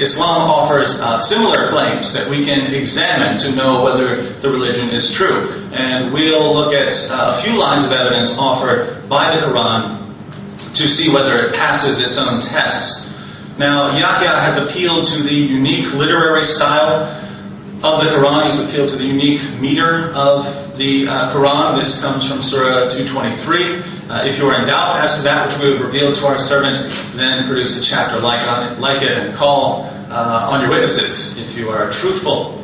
Islam offers similar claims that we can examine to know whether the religion is true. And we'll look at a few lines of evidence offered by the Quran to see whether it passes its own tests. Now, Yahya has appealed to the unique literary style of the Quran. He's appealed to the unique meter of the Quran. This comes from Surah 223. If you are in doubt as to that which we have revealed to our servant, then produce a chapter like it and call on your witnesses if you are truthful.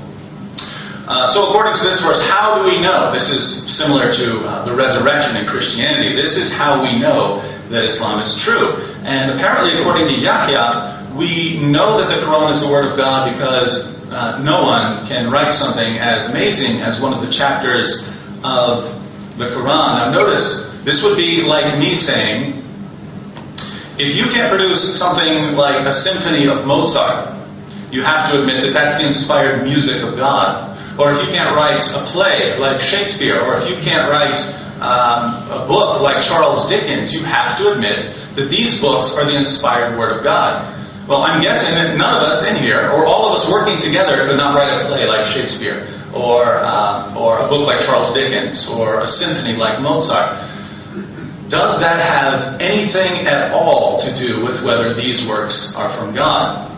So according to this verse, how do we know? This is similar to the resurrection in Christianity. This is how we know that Islam is true. And apparently, according to Yahya, we know that the Quran is the Word of God because no one can write something as amazing as one of the chapters of the Quran. Now notice, this would be like me saying, if you can't produce something like a symphony of Mozart, you have to admit that that's the inspired music of God. Or if you can't write a play like Shakespeare, or if you can't write a book like Charles Dickens, you have to admit that these books are the inspired Word of God. Well, I'm guessing that none of us in here, or all of us working together, could not write a play like Shakespeare, or a book like Charles Dickens, or a symphony like Mozart. Does that have anything at all to do with whether these works are from God?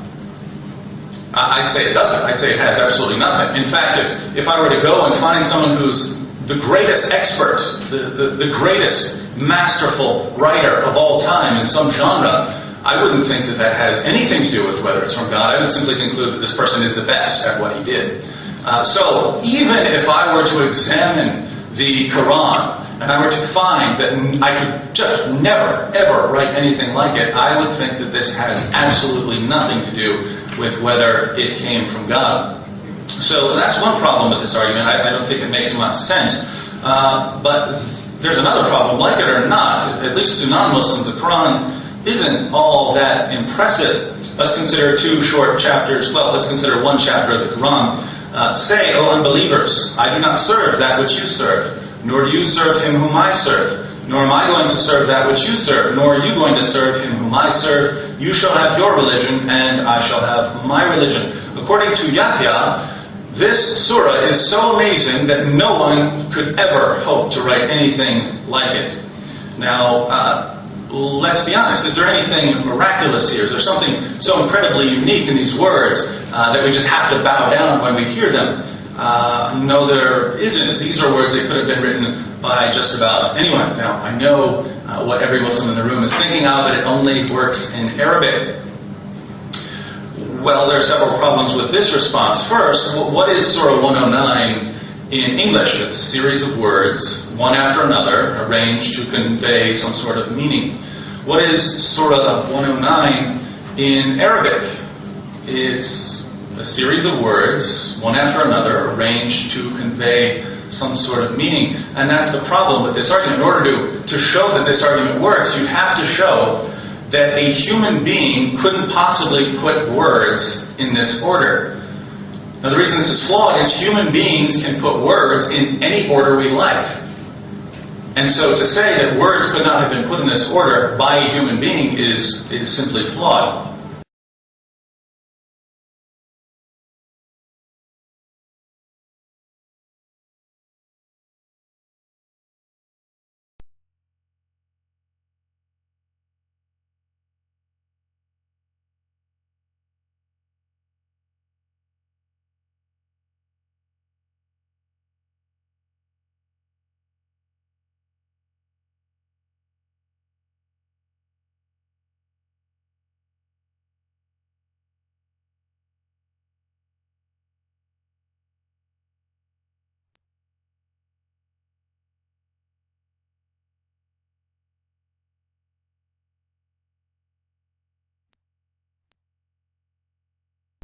I'd say it doesn't. I'd say it has absolutely nothing. In fact, if I were to go and find someone who's the greatest expert, the greatest masterful writer of all time in some genre, I wouldn't think that that has anything to do with whether it's from God. I would simply conclude that this person is the best at what he did. So even if I were to examine the Quran and I were to find that I could just never, ever write anything like it, I would think that this has absolutely nothing to do with whether it came from God. So that's one problem with this argument. I don't think it makes much sense. But there's another problem. Like it or not, at least to non-Muslims, the Quran isn't all that impressive. Let's consider two short chapters. Well, let's consider one chapter of the Quran. Say, O unbelievers, I do not serve that which you serve, nor do you serve him whom I serve, nor am I going to serve that which you serve, nor are you going to serve him whom I serve. You shall have your religion, and I shall have my religion. According to Yahya, this surah is so amazing that no one could ever hope to write anything like it. Now, let's be honest, is there anything miraculous here? Is there something so incredibly unique in these words that we just have to bow down when we hear them? No, there isn't. These are words that could have been written by just about anyone. Now, I know what every Muslim in the room is thinking of, but it only works in Arabic. Well, there are several problems with this response. First, what is Surah 109 in English? It's a series of words, one after another, arranged to convey some sort of meaning. What is Surah 109 in Arabic? It's a series of words, one after another, arranged to convey some sort of meaning. And that's the problem with this argument. In order to show that this argument works, you have to show that a human being couldn't possibly put words in this order. Now, the reason this is flawed is human beings can put words in any order we like. And so to say that words could not have been put in this order by a human being is simply flawed.